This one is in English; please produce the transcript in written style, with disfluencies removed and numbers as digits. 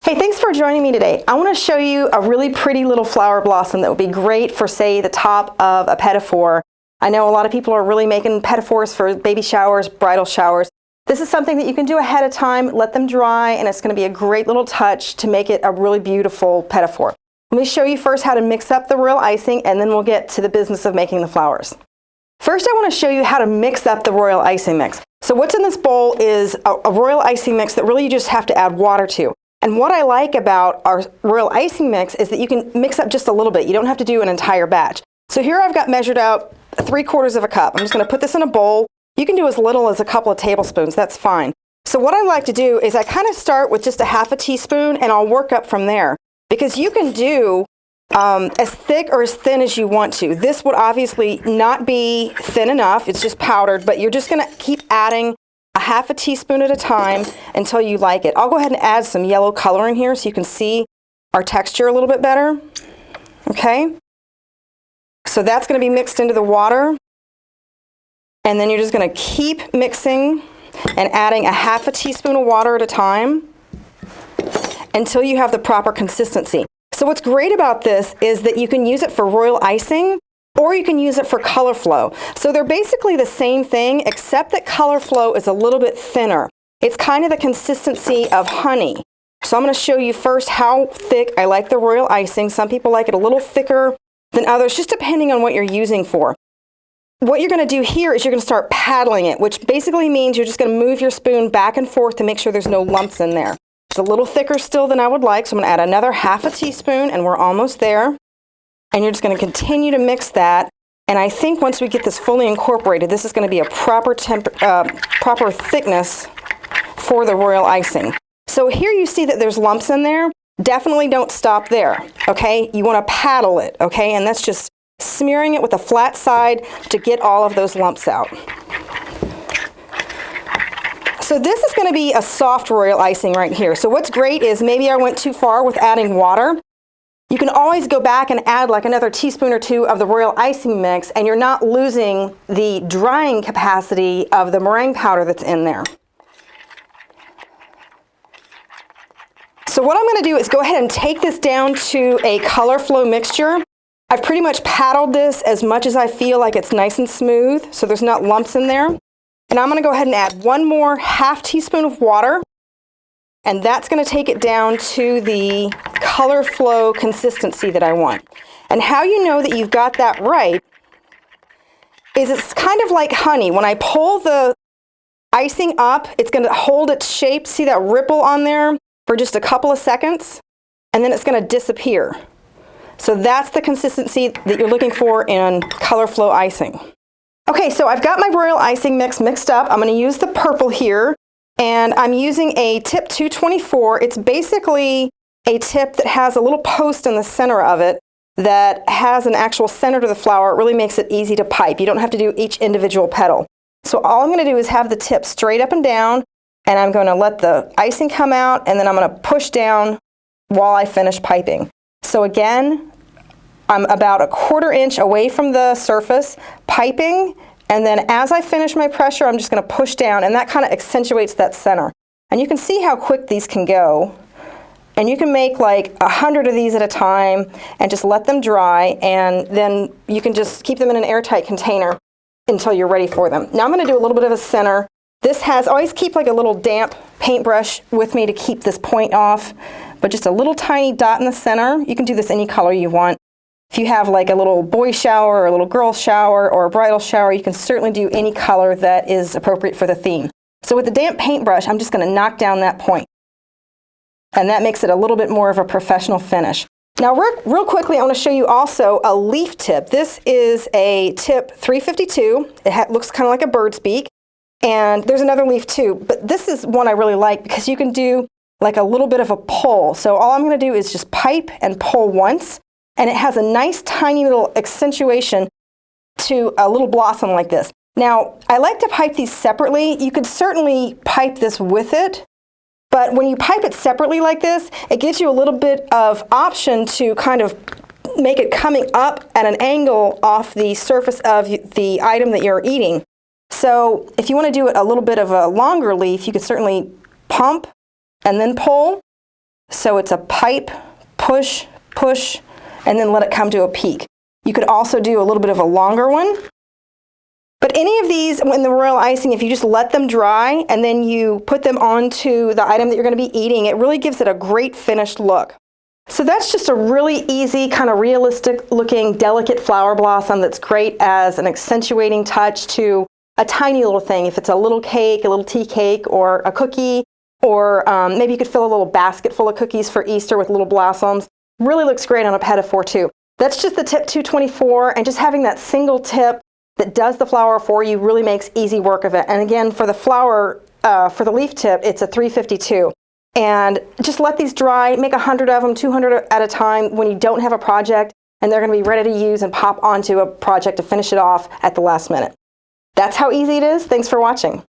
Hey, thanks for joining me today. I want to show you a really pretty little flower blossom that would be great for, say, the top of a pedophore. I know a lot of people are really making pedophores for baby showers, bridal showers. This is something that you can do ahead of time, let them dry, and it's going to be a great little touch to make it a really beautiful pedophore. Let me show you first how to mix up the royal icing, and then we'll get to the business of making the flowers. First, I want to show you how to mix up the royal icing mix. So what's in this bowl is a royal icing mix that really you just have to add water to. And what I like about our royal icing mix is that you can mix up just a little bit. You don't have to do an entire batch. So here I've got measured out 3/4 of a cup. I'm just going to put this in a bowl. You can do as little as a couple of tablespoons. That's fine. So what I like to do is I kind of start with just a half a teaspoon and I'll work up from there. Because you can do as thick or as thin as you want to. This would obviously not be thin enough. It's just powdered, but you're just going to keep adding a half a teaspoon at a time until you like it. I'll go ahead and add some yellow color in here so you can see our texture a little bit better. Okay? So that's going to be mixed into the water. And then you're just going to keep mixing and adding a half a teaspoon of water at a time until you have the proper consistency. So what's great about this is that you can use it for royal icing, or you can use it for color flow. So they're basically the same thing, except that color flow is a little bit thinner. It's kind of the consistency of honey. So I'm going to show you first how thick I like the royal icing. Some people like it a little thicker than others, just depending on what you're using for. What you're going to do here is you're going to start paddling it, which basically means you're just going to move your spoon back and forth to make sure there's no lumps in there. It's a little thicker still than I would like, so I'm going to add another half a teaspoon, and we're almost there. And you're just going to continue to mix that. And I think once we get this fully incorporated, this is going to be a proper thickness for the royal icing. So here you see that there's lumps in there. Definitely don't stop there, okay? You want to paddle it, okay? And that's just smearing it with a flat side to get all of those lumps out. So this is going to be a soft royal icing right here. So what's great is maybe I went too far with adding water. You can always go back and add like another teaspoon or two of the royal icing mix, and you're not losing the drying capacity of the meringue powder that's in there. So what I'm going to do is go ahead and take this down to a color flow mixture. I've pretty much paddled this as much as I feel like it's nice and smooth, so there's not lumps in there. And I'm going to go ahead and add one more half teaspoon of water. And that's going to take it down to the color flow consistency that I want. And how you know that you've got that right is it's kind of like honey. When I pull the icing up, it's going to hold its shape. See that ripple on there for just a couple of seconds? And then it's going to disappear. So that's the consistency that you're looking for in color flow icing. Okay, so I've got my royal icing mix mixed up. I'm going to use the purple here. And I'm using a tip 224. It's basically a tip that has a little post in the center of it that has an actual center to the flower. It really makes it easy to pipe. You don't have to do each individual petal. So all I'm going to do is have the tip straight up and down, and I'm going to let the icing come out, and then I'm going to push down while I finish piping. So again, I'm about a 1/4 inch away from the surface, piping. And then as I finish my pressure, I'm just going to push down, and that kind of accentuates that center. And you can see how quick these can go. And you can make like 100 of these at a time and just let them dry, and then you can just keep them in an airtight container until you're ready for them. Now I'm going to do a little bit of a center. This has, always keep like a little damp paintbrush with me to keep this point off, but just a little tiny dot in the center. You can do this any color you want. If you have like a little boy shower or a little girl shower or a bridal shower, you can certainly do any color that is appropriate for the theme. So with the damp paintbrush, I'm just going to knock down that point. And that makes it a little bit more of a professional finish. Now real quickly, I want to show you also a leaf tip. This is a tip 352. It looks kind of like a bird's beak. And there's another leaf too. But this is one I really like because you can do like a little bit of a pull. So all I'm going to do is just pipe and pull once. And it has a nice tiny little accentuation to a little blossom like this. Now, I like to pipe these separately. You could certainly pipe this with it, but when you pipe it separately like this, it gives you a little bit of option to kind of make it coming up at an angle off the surface of the item that you're eating. So if you want to do it a little bit of a longer leaf, you could certainly pump and then pull. So it's a pipe, push, push, and then let it come to a peak. You could also do a little bit of a longer one. But any of these in the royal icing, if you just let them dry and then you put them onto the item that you're going to be eating, it really gives it a great finished look. So that's just a really easy, kind of realistic looking, delicate flower blossom that's great as an accentuating touch to a tiny little thing. If it's a little cake, a little tea cake, or a cookie, or maybe you could fill a little basket full of cookies for Easter with little blossoms. Really looks great on a pet of 4 too. That's just the tip 224, and just having that single tip that does the flower for you really makes easy work of it. And again, for the flower, for the leaf tip, it's a 352. And just let these dry, make 100 of them, 200 at a time when you don't have a project, and they're going to be ready to use and pop onto a project to finish it off at the last minute. That's how easy it is. Thanks for watching.